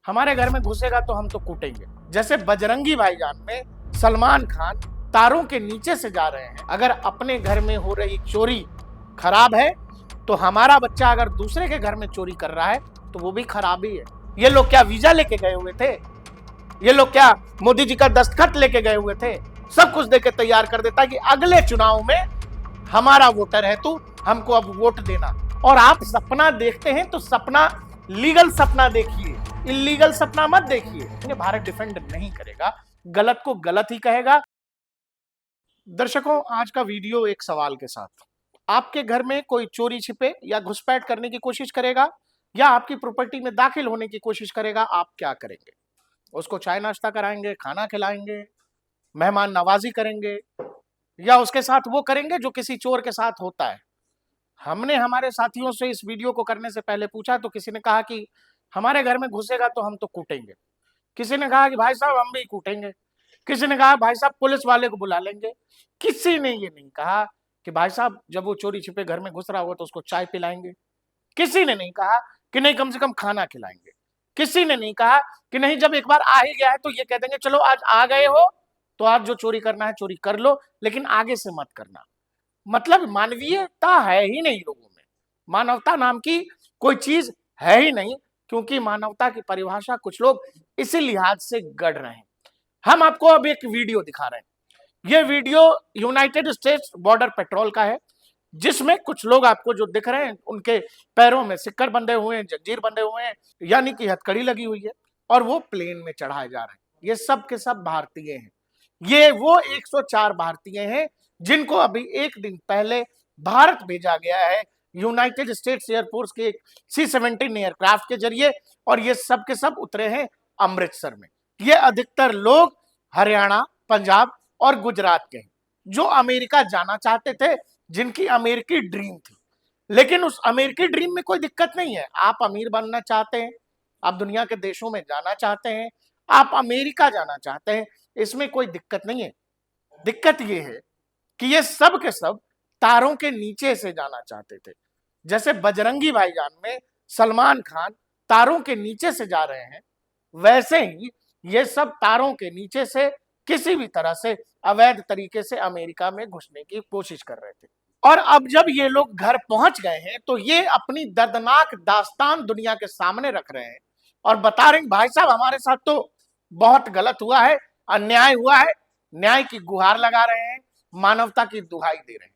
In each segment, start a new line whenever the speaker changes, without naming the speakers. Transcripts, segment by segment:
हमारे घर में घुसेगा तो हम तो कूटेंगे। जैसे बजरंगी भाईजान में सलमान खान तारों के नीचे से जा रहे हैं। अगर अपने घर में हो रही चोरी खराब है तो हमारा बच्चा अगर दूसरे के घर में चोरी कर रहा है तो वो भी खराब ही है। ये लोग क्या वीजा लेके गए हुए थे? ये लोग क्या मोदी जी का दस्तखत लेके गए हुए थे? सब कुछ देके तैयार कर देता कि अगले चुनाव में हमारा वोटर है तू, हमको अब वोट देना। और आप सपना देखते हैं तो सपना लीगल सपना देखिए, इलीगल सपना मत देखिए। भारत डिफेंड नहीं करेगा, गलत को गलत ही कहेगा। दर्शकों, आज का वीडियो एक सवाल के साथ। आपके घर में कोई चोरी छिपे या घुसपैठ करने की कोशिश करेगा या आपकी प्रॉपर्टी में दाखिल होने की कोशिश करेगा, आप क्या करेंगे? उसको चाय नाश्ता कराएंगे, खाना खिलाएंगे, मेहमान नवाजी करेंगे या उसके साथ वो करेंगे जो किसी चोर के साथ होता है? हमने हमारे साथियों से इस वीडियो को करने से पहले पूछा तो किसी ने कहा कि हमारे घर में घुसेगा तो हम तो कूटेंगे। किसी ने कहा कि भाई साहब हम भी कूटेंगे। किसी ने कहा भाई साहब पुलिस वाले को बुला लेंगे। किसी ने ये नहीं कहा कि भाई साहब जब वो चोरी छिपे घर में घुस रहा होगा तो उसको चाय पिलाएंगे। किसी ने नहीं कहा कि नहीं कम से कम खाना खिलाएंगे। किसी ने नहीं कहा कि नहीं जब एक बार आ ही गया है तो ये कह देंगे चलो आज आ गए हो तो आज जो चोरी करना है चोरी कर लो, लेकिन आगे से मत करना। मतलब मानवीयता है ही नहीं लोगों में, मानवता नाम की कोई चीज है ही नहीं, क्योंकि मानवता की परिभाषा कुछ लोग इसी लिहाज से गढ़ रहे हैं। हम आपको अब एक वीडियो दिखा रहे हैं। ये video United states border patrol का है, जिसमें कुछ लोग आपको जो दिख रहे हैं उनके पैरों में सिक्कर बंधे हुए हैं, जंजीर बंधे हुए हैं, यानी कि हथकड़ी लगी हुई है, और वो प्लेन में चढ़ाए जा रहे हैं। ये सब के सब भारतीय हैं। ये वो 104 भारतीय हैं जिनको अभी एक दिन पहले भारत भेजा गया है यूनाइटेड स्टेट्स एयरफोर्स के C-17 एयरक्राफ्ट के जरिए, और ये सब के सब उतरे हैं अमृतसर में। ये अधिकतर लोग हरियाणा, पंजाब और गुजरात के हैं जो अमेरिका जाना चाहते थे, जिनकी अमेरिकी ड्रीम थी। लेकिन उस अमेरिकी ड्रीम में कोई दिक्कत नहीं है। आप अमीर बनना चाहते हैं, आप दुनिया के देशों में जाना चाहते हैं, आप अमेरिका जाना चाहते हैं, इसमें कोई दिक्कत नहीं है। दिक्कत ये है कि ये सब के सब तारों के नीचे से जाना चाहते थे। जैसे बजरंगी भाईजान में सलमान खान तारों के नीचे से जा रहे हैं, वैसे ही ये सब तारों के नीचे से किसी भी तरह से अवैध तरीके से अमेरिका में घुसने की कोशिश कर रहे थे। और अब जब ये लोग घर पहुंच गए हैं तो ये अपनी दर्दनाक दास्तान दुनिया के सामने रख रहे हैं और बता रहे हैं भाई साहब हमारे साथ तो बहुत गलत हुआ है, अन्याय हुआ है। न्याय की गुहार लगा रहे हैं, मानवता की दुहाई दे रहे हैं।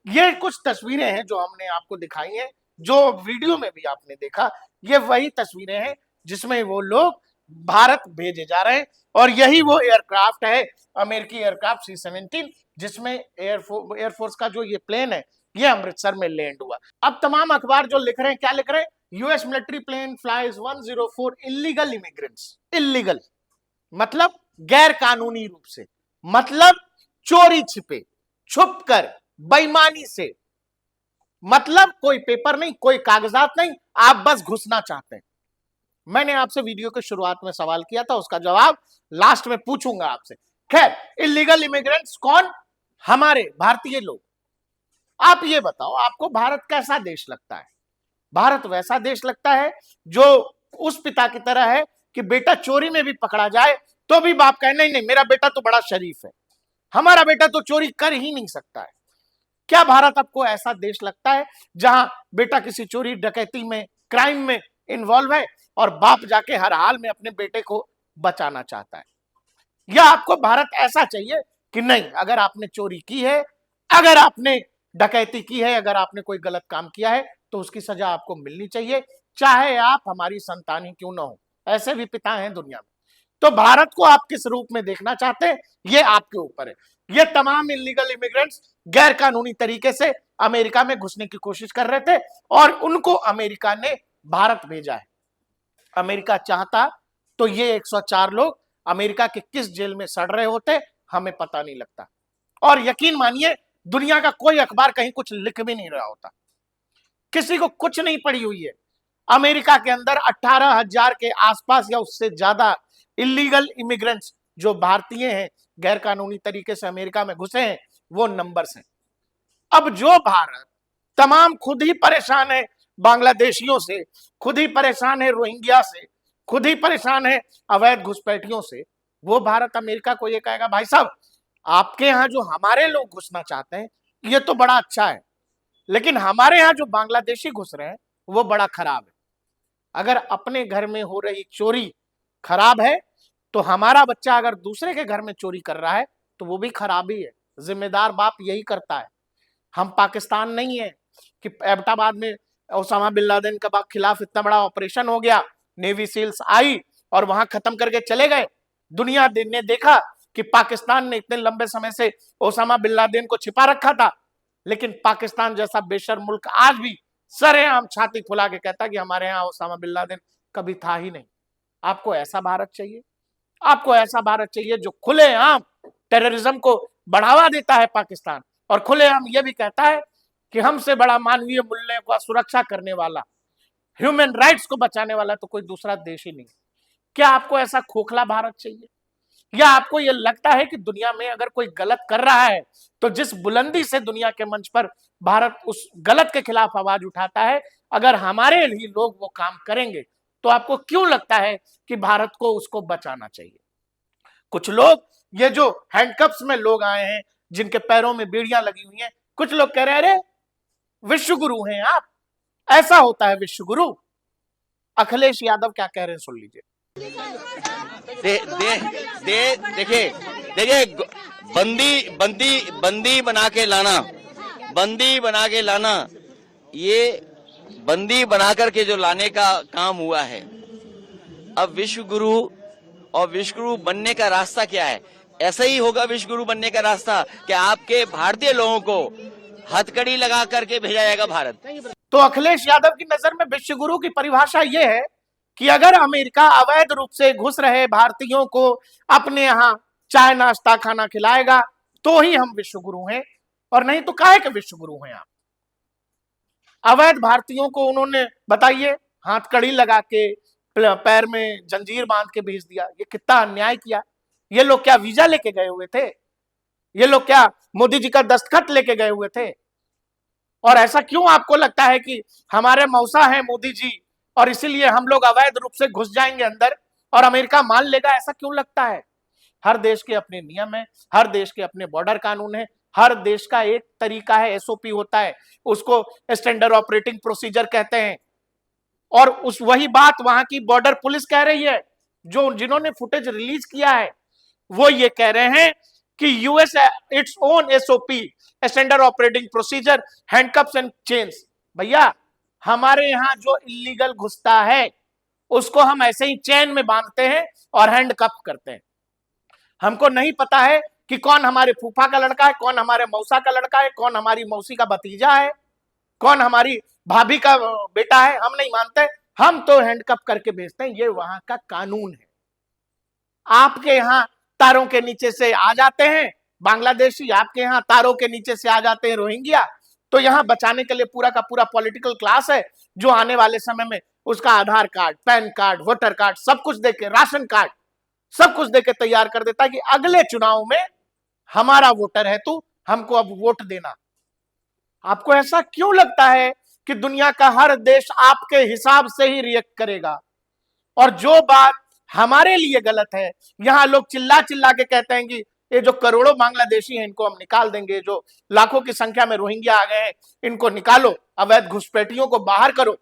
ये कुछ तस्वीरें हैं जो हमने आपको दिखाई हैं, जो वीडियो में भी आपने देखा। ये वही तस्वीरें हैं जिसमें वो लोग भारत भेजे जा रहे हैं, और यही वो एयरक्राफ्ट है, अमेरिकी एयरक्राफ्ट C-17, जिसमें एयरफोर्स का जो ये प्लेन है ये अमृतसर में लैंड हुआ। अब तमाम अखबार जो लिख रहे हैं, क्या लिख रहे हैं? US military plane flies 104 illegal immigrants. Illegal मतलब गैर कानूनी रूप से, मतलब चोरी छिपे, छुप कर, बेईमानी से, मतलब कोई पेपर नहीं, कोई कागजात नहीं, आप बस घुसना चाहते हैं। मैंने आपसे वीडियो के शुरुआत में सवाल किया था, उसका जवाब लास्ट में पूछूंगा आपसे। खैर, इलीगल इमिग्रेंट्स कौन? हमारे भारतीय लोग। आप ये बताओ, आपको भारत कैसा देश लगता है? भारत वैसा देश लगता है जो उस पिता की तरह है कि बेटा चोरी में भी पकड़ा जाए तो भी बाप कहे नहीं नहीं मेरा बेटा तो बड़ा शरीफ है, हमारा बेटा तो चोरी कर ही नहीं सकता है। क्या भारत आपको ऐसा देश लगता है जहां बेटा किसी चोरी डकैती में, क्राइम में इन्वॉल्व है और बाप जाके हर हाल में अपने बेटे को बचाना चाहता है? या आपको भारत ऐसा चाहिए कि नहीं, अगर आपने चोरी की है, अगर आपने डकैती की है, अगर आपने कोई गलत काम किया है तो उसकी सजा आपको मिलनी चाहिए, चाहे आप हमारी संतान ही क्यों ना हो। ऐसे भी पिता हैं दुनिया में। तो भारत को आप किस रूप में देखना चाहते हैं, ये आपके ऊपर है। ये तमाम इलीगल इमिग्रेंट्स गैर कानूनी तरीके से अमेरिका में घुसने की कोशिश कर रहे थे और उनको अमेरिका ने भारत भेजा है। अमेरिका चाहता तो ये 104 लोग अमेरिका के किस जेल में सड़ रहे होते, हमें पता नहीं लगता। और यकीन मानिए, दुनिया का कोई अखबार कहीं कुछ लिख भी नहीं रहा होता, किसी को कुछ नहीं पड़ी हुई है। अमेरिका के अंदर 18,000 के आसपास या उससे ज्यादा इलीगल इमिग्रेंट्स जो भारतीय हैं, गैर कानूनी तरीके से अमेरिका में घुसे हैं, वो नंबर्स हैं। अब जो भारत तमाम खुद ही परेशान है बांग्लादेशियों से, खुद ही परेशान है रोहिंग्या से, खुद ही परेशान है अवैध घुसपैठियों से, वो भारत अमेरिका को ये कहेगा भाई साहब आपके यहाँ जो हमारे लोग घुसना चाहते हैं ये तो बड़ा अच्छा है, लेकिन हमारे यहाँ जो बांग्लादेशी घुस रहे हैं वो बड़ा खराब है। अगर अपने घर में हो रही चोरी खराब है तो हमारा बच्चा अगर दूसरे के घर में चोरी कर रहा है तो वो भी खराब ही है। जिम्मेदार बाप यही करता है। हम पाकिस्तान नहीं है कि एबटाबाद में ओसामा बिन लादेन के खिलाफ इतना बड़ा ऑपरेशन हो गया, नेवी सील्स आई और वहां खत्म करके चले गए। दुनिया ने देखा कि पाकिस्तान ने इतने लंबे समय से ओसामा बिन लादेन को छिपा रखा था, लेकिन पाकिस्तान जैसा बेशर्म मुल्क आज भी सरेआम छाती फुला के कहता कि हमारे यहाँ ओसामा बिन लादेन कभी था ही नहीं। आपको ऐसा भारत चाहिए? आपको ऐसा भारत चाहिए जो खुलेआम टेररिज्म को बढ़ावा देता है पाकिस्तान, और खुलेआम यह भी कहता है कि हमसे बड़ा मानवीय मूल्यों का सुरक्षा करने वाला, ह्यूमन राइट्स को बचाने वाला तो कोई दूसरा देश ही नहीं। क्या आपको ऐसा खोखला भारत चाहिए? या आपको यह लगता है कि दुनिया में अगर कोई गलत कर रहा है तो जिस बुलंदी से दुनिया के मंच पर भारत उस गलत के खिलाफ आवाज उठाता है, अगर हमारे ही लोग वो काम करेंगे तो आपको क्यों लगता है कि भारत को उसको बचाना चाहिए? कुछ लोग, ये जो हैंडकप्स में लोग आए हैं जिनके पैरों में बेड़ियां लगी हुई हैं, कुछ लोग कह रहे हैं अरे विश्व गुरु हैं आप, ऐसा होता है विश्व गुरु। अखिलेश यादव क्या कह रहे हैं सुन लीजिए।
देखिए देखिए, बंदी बना के लाना, ये बंदी बना करके जो लाने का काम हुआ है, अब विश्व गुरु और विश्व गुरु बनने का रास्ता क्या है? ऐसा ही होगा विश्व गुरु बनने का रास्ता कि आपके भारतीय लोगों को हथकड़ी लगा करके भेजा जाएगा भारत।
तो अखिलेश यादव की नजर में विश्व गुरु की परिभाषा यह है कि अगर अमेरिका अवैध रूप से घुस रहे भारतीयों को अपने यहाँ चाय नाश्ता खाना खिलाएगा तो ही हम विश्व गुरु हैं, और नहीं तो काहे के विश्व गुरु हैं आप? अवैध भारतीयों को उन्होंने, बताइए, हाथ कड़ी लगा के पैर में जंजीर बांध के भेज दिया। ये कितना अन्याय किया। ये लोग क्या वीजा लेके गए हुए थे? ये लोग क्या मोदी जी का दस्तखत लेके गए हुए थे? और ऐसा क्यों आपको लगता है कि हमारे मौसा है मोदी जी और इसीलिए हम लोग अवैध रूप से घुस जाएंगे अंदर और अमेरिका मान लेगा? ऐसा क्यों लगता है? हर देश के अपने नियम है, हर देश के अपने बॉर्डर कानून है, हर देश का एक तरीका है, एसओपी होता है, उसको स्टैंडर्ड ऑपरेटिंग प्रोसीजर कहते हैं। और उस वही बात वहां की बॉर्डर पुलिस कह रही है। जो जिन्होंने फुटेज रिलीज किया है वो ये कह रहे हैं कि US its own SOP, standard operating procedure, handcuffs and chains. भैया, हमारे यहाँ जो इलीगल घुसता है उसको हम ऐसे ही चेन में बांधते हैं और हैंडकप करते हैं। हमको नहीं पता है कि कौन हमारे फूफा का लड़का है, कौन हमारे मौसा का लड़का है, कौन हमारी मौसी का भतीजा है, कौन हमारी भाभी का बेटा है। हम नहीं मानते, हम तो हैंडकप करके भेजते हैं। ये वहां का कानून है। आपके यहाँ तारों के नीचे से आ जाते हैं बांग्लादेशी, आपके यहाँ तारों के नीचे से आ जाते हैं रोहिंग्या, तो यहाँ बचाने के लिए पूरा का पूरा पॉलिटिकल क्लास है जो आने वाले समय में उसका Aadhaar card, PAN card, voter card सब कुछ देके, राशन कार्ड सब कुछ देके तैयार कर देता है कि अगले चुनाव में हमारा वोटर है तू, हमको अब वोट देना। आपको ऐसा क्यों लगता है कि दुनिया का हर देश आपके हिसाब से ही रिएक्ट करेगा? और जो बात हमारे लिए गलत है, यहां लोग चिल्ला चिल्ला के कहते हैं कि ये जो करोड़ों बांग्लादेशी हैं इनको हम निकाल देंगे, जो लाखों की संख्या में रोहिंग्या आ गए हैं इनको निकालो, अवैध घुसपैठियों को बाहर करो।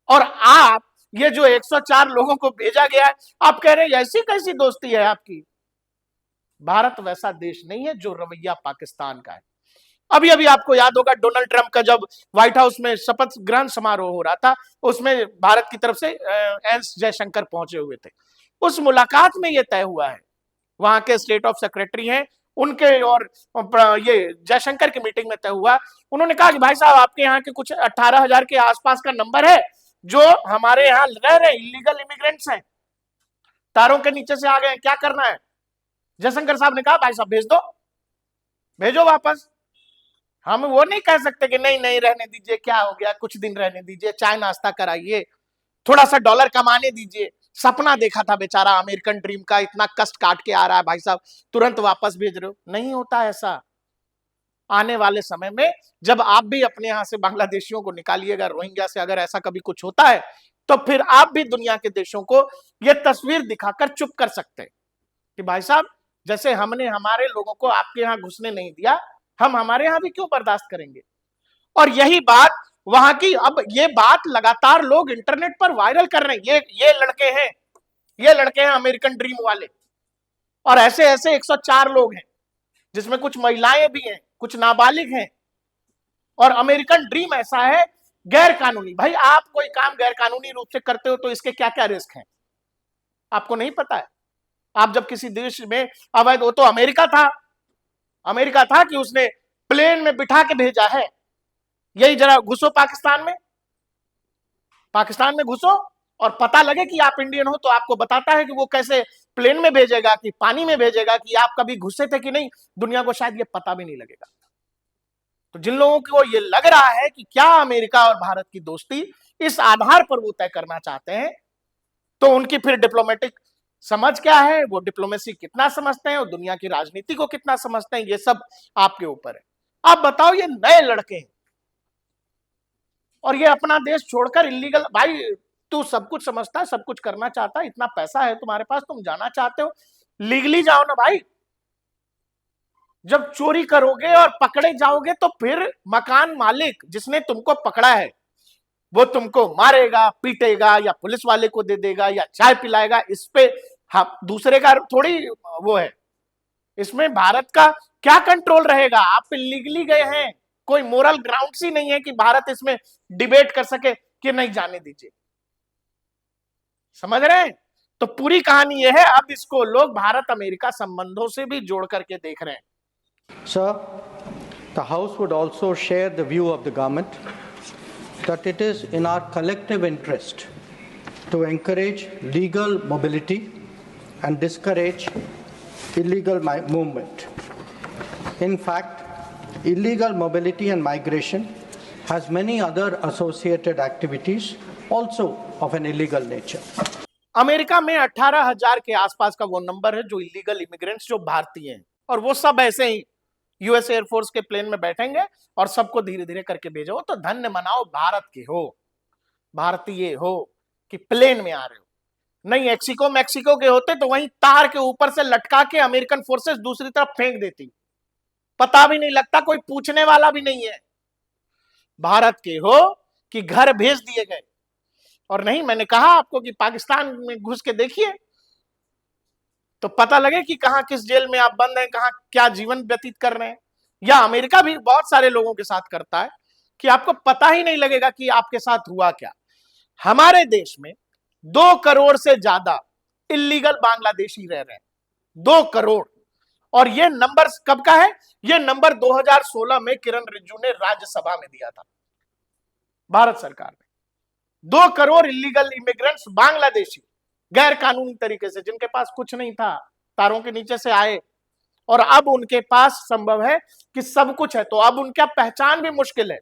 और आप ये जो 104 लोगों को भेजा गया है, आप कह रहे हैं ऐसी कैसी दोस्ती है आपकी? भारत वैसा देश नहीं है जो रवैया पाकिस्तान का है। अभी अभी आपको याद होगा डोनाल्ड ट्रंप का जब व्हाइट हाउस में शपथ ग्रहण समारोह हो रहा था, उसमें भारत की तरफ से एस जयशंकर पहुंचे हुए थे। उस मुलाकात में यह तय हुआ है, वहां के स्टेट ऑफ सेक्रेटरी हैं उनके और ये जयशंकर की मीटिंग में तय हुआ। उन्होंने कहा कि भाई साहब आपके यहाँ के कुछ 18,000 के आसपास का नंबर है जो हमारे यहाँ रह रहे इलीगल इमिग्रेंट्स हैं, तारों के नीचे से आ गए, क्या करना है? जयशंकर साहब ने कहा भाई साहब भेज दो, भेजो वापस। हम वो नहीं कह सकते कि नहीं नहीं रहने दीजिए, क्या हो गया, कुछ दिन रहने दीजिए, चाय नाश्ता कराइए, थोड़ा सा डॉलर कमाने दीजिए। सपना देखा था बेचारा अमेरिकन ड्रीम का, इतना कष्ट काट के आ रहा है, भाई साहब तुरंत वापस भेज रहे हो? नहीं होता ऐसा। आने वाले समय में जब आप भी अपने यहां से बांग्लादेशियों को निकालिएगा, रोहिंग्या से, अगर ऐसा कभी कुछ होता है तो फिर आप भी दुनिया के देशों को यह तस्वीर दिखाकर चुप कर सकते हैं कि भाई साहब, जैसे हमने हमारे लोगों को आपके यहां घुसने नहीं दिया, हम हमारे यहां भी क्यों बर्दाश्त करेंगे। और यही बात वहां की, अब ये बात लगातार लोग इंटरनेट पर वायरल कर रहे हैं। ये लड़के हैं अमेरिकन ड्रीम वाले, और ऐसे ऐसे 104 लोग हैं, जिसमें कुछ महिलाएं भी हैं, कुछ नाबालिग हैं। और अमेरिकन ड्रीम ऐसा है गैर कानूनी। भाई आप कोई काम गैर कानूनी रूप से करते हो तो इसके क्या क्या रिस्क हैं, आपको नहीं पता है। आप जब किसी देश में अवैध, वो तो अमेरिका था कि उसने प्लेन में बिठा के भेजा है, यही जरा घुसो पाकिस्तान में घुसो और पता लगे कि आप इंडियन हो, तो आपको बताता है कि वो कैसे प्लेन में भेजेगा, कि पानी में भेजेगा, कि आप कभी घुसे थे कि नहीं, दुनिया को शायद ये पता भी नहीं लगेगा। तो जिन लोगों को ये लग रहा है कि क्या अमेरिका और भारत की दोस्ती इस आधार पर वो तय करना चाहते हैं, तो उनकी फिर डिप्लोमेटिक समझ क्या है, वो डिप्लोमेसी कितना समझते हैं और दुनिया की राजनीति को कितना समझते हैं, ये सब आपके ऊपर है। आप बताओ, ये नए लड़के हैं और ये अपना देश छोड़कर इलीगल, भाई तू सब कुछ समझता है, सब कुछ करना चाहता है, इतना पैसा है तुम्हारे पास, तुम जाना चाहते हो, लीगली जाओ ना भाई। जब चोरी करोगे और पकड़े जाओगे तो फिर मकान मालिक जिसने तुमको पकड़ा है वो तुमको मारेगा, पीटेगा, या पुलिस वाले को दे देगा, या चाय पिलाएगा। इस पे हम दूसरे का थोड़ी वो है, इसमें भारत का क्या कंट्रोल रहेगा। आप इलीगली गए हैं, कोई मोरल ग्राउंड ही नहीं है कि भारत इसमें डिबेट कर सके कि नहीं जाने दीजिए। समझ रहे हैं? तो पूरी कहानी यह है, अब इसको लोग भारत अमेरिका संबंधों से भी जोड़ करके देख रहे हैं।
Sir, the House would also share the view of the government that it is in our collective interest to encourage legal mobility and discourage illegal movement. In fact, illegal mobility and migration has many other associated activities also of an illegal nature.
America में 18,000 के आसपास का वो number है जो illegal immigrants जो भारतीय हैं, और वो सब ऐसे ही यूएस एयरफोर्स के प्लेन में बैठेंगे और सबको धीरे धीरे करके भेजो। तो धन्य मनाओ भारत के हो, भारतीय हो कि प्लेन में आ रहे हो। नहीं मैक्सिको के होते तो वहीं तार के ऊपर से लटका के अमेरिकन फोर्सेस दूसरी तरफ फेंक देती, पता भी नहीं लगता, कोई पूछने वाला भी नहीं है। भारत के हो कि घर भेज दिए गए। और नहीं, मैंने कहा आपको कि पाकिस्तान में घुस के देखिए तो पता लगे कि कहां किस जेल में आप बंद हैं, कहां क्या जीवन व्यतीत कर रहे हैं। या अमेरिका भी बहुत सारे लोगों के साथ करता है कि आपको पता ही नहीं लगेगा कि आपके साथ हुआ क्या। हमारे देश में 2 करोड़ से ज्यादा इलीगल बांग्लादेशी रह रहे हैं, 2 करोड़। और ये नंबर कब का है? ये नंबर 2016 में किरण रिजिजू ने राज्यसभा में दिया था, भारत सरकार ने। 2 करोड़ इलीगल इमिग्रेंट्स बांग्लादेशी, गैर कानूनी तरीके से, जिनके पास कुछ नहीं था, तारों के नीचे से आए और अब उनके पास संभव है कि सब कुछ है, तो अब उनका पहचान भी मुश्किल है।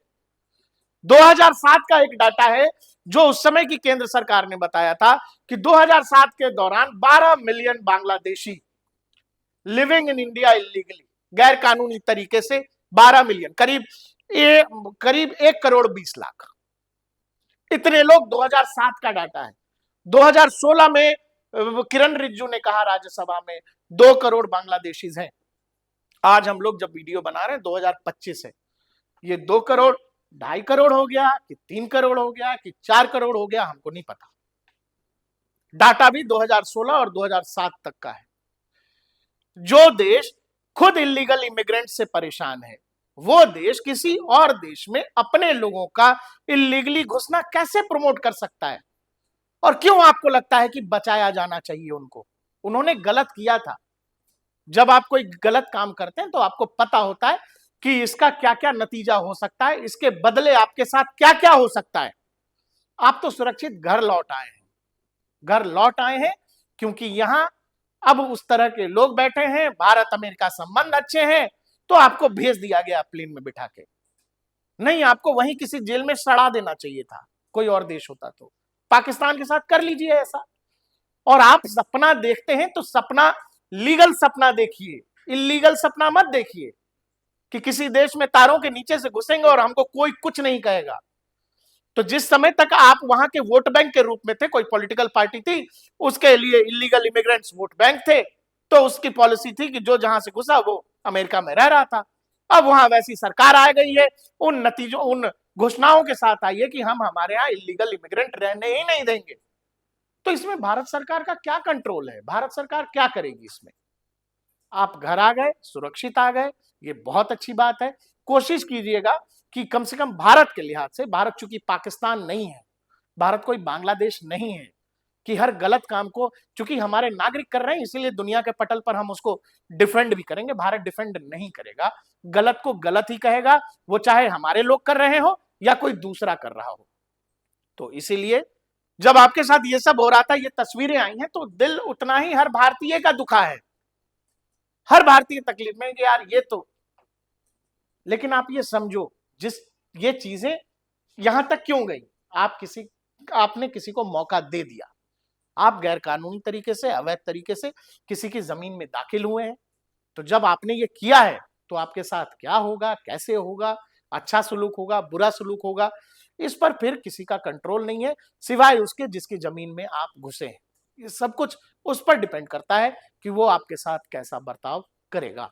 2007 का एक डाटा है जो उस समय की केंद्र सरकार ने बताया था कि 2007 के दौरान 12 million Bangladeshi living in India illegally, गैर कानूनी तरीके से 12 मिलियन, करीब 1 करोड़ 20 लाख, इतने लोग 2007 का डाटा है। 2016 में किरण रिजिजू ने कहा राज्यसभा में 2 करोड़ बांग्लादेशीज हैं। आज हम लोग जब वीडियो बना रहे हैं 2025 है, ये 2 करोड़ 2.5 करोड़ हो गया कि 3 करोड़ हो गया कि 4 करोड़ हो गया, हमको नहीं पता। डाटा भी 2016 और 2007 तक का है। जो देश खुद इलीगल इमिग्रेंट से परेशान है, वो देश किसी और देश में अपने लोगों का इलीगली घुसना कैसे प्रमोट कर सकता है? और क्यों आपको लगता है कि बचाया जाना चाहिए उनको? उन्होंने गलत किया था। जब आप कोई गलत काम करते हैं तो आपको पता होता है कि इसका क्या क्या नतीजा हो सकता है, इसके बदले आपके साथ क्या क्या हो सकता है। आप तो सुरक्षित घर लौट आए हैं क्योंकि यहां अब उस तरह के लोग बैठे हैं, भारत अमेरिका संबंध अच्छे हैं, तो आपको भेज दिया गया प्लेन में बिठा के। नहीं, आपको वहीं किसी जेल में सड़ा देना चाहिए था, कोई और देश होता तो। पाकिस्तान के साथ कर लीजिए ऐसा। और आप सपना देखते हैं तो सपना लीगल सपना देखिए, इलीगल सपना मत देखिए कि किसी देश में तारों के नीचे से घुसेंगे और हमको कोई कुछ नहीं कहेगा। तो जिस समय तक आप वहां के वोट बैंक के रूप में थे, कोई पॉलिटिकल पार्टी थी, उसके लिए इलीगल इमिग्रेंट्स वोट बैंक थे, तो उसकी पॉलिसी थी कि जो जहां से घुसा वो अमेरिका में रह रहा था। अब वहां वैसी सरकार आ गई है, उन नतीजों, उन घोषणाओं के साथ आई है कि हम हमारे यहाँ इलीगल इमिग्रेंट रहने ही नहीं देंगे। तो इसमें भारत सरकार का क्या कंट्रोल है? भारत सरकार क्या करेगी इसमें? आप घर आ गए, सुरक्षित आ गए, ये बहुत अच्छी बात है। कोशिश कीजिएगा कि कम से कम भारत के लिहाज से, भारत चूंकि पाकिस्तान नहीं है, भारत कोई बांग्लादेश नहीं है, कि हर गलत काम को, चूंकि हमारे नागरिक कर रहे हैं इसीलिए दुनिया के पटल पर हम उसको डिफेंड भी करेंगे। भारत डिफेंड नहीं करेगा, गलत को गलत ही कहेगा, वो चाहे हमारे लोग कर रहे हो या कोई दूसरा कर रहा हो। तो इसीलिए जब आपके साथ ये सब हो रहा था, ये तस्वीरें आई हैं, तो दिल उतना ही हर भारतीय का दुखा है, हर भारतीय तकलीफ में कि यार ये तो। लेकिन आप ये समझो, जिस ये चीजें यहां तक क्यों गई, आपने किसी को मौका दे दिया, आप गैर कानूनी तरीके से, अवैध तरीके से किसी की जमीन में दाखिल हुए हैं। तो जब आपने ये किया है तो आपके साथ क्या होगा, कैसे होगा, अच्छा सलूक होगा, बुरा सलूक होगा, इस पर फिर किसी का कंट्रोल नहीं है, सिवाय उसके जिसकी जमीन में आप घुसे हैं। ये सब कुछ उस पर डिपेंड करता है कि वो आपके साथ कैसा बर्ताव करेगा।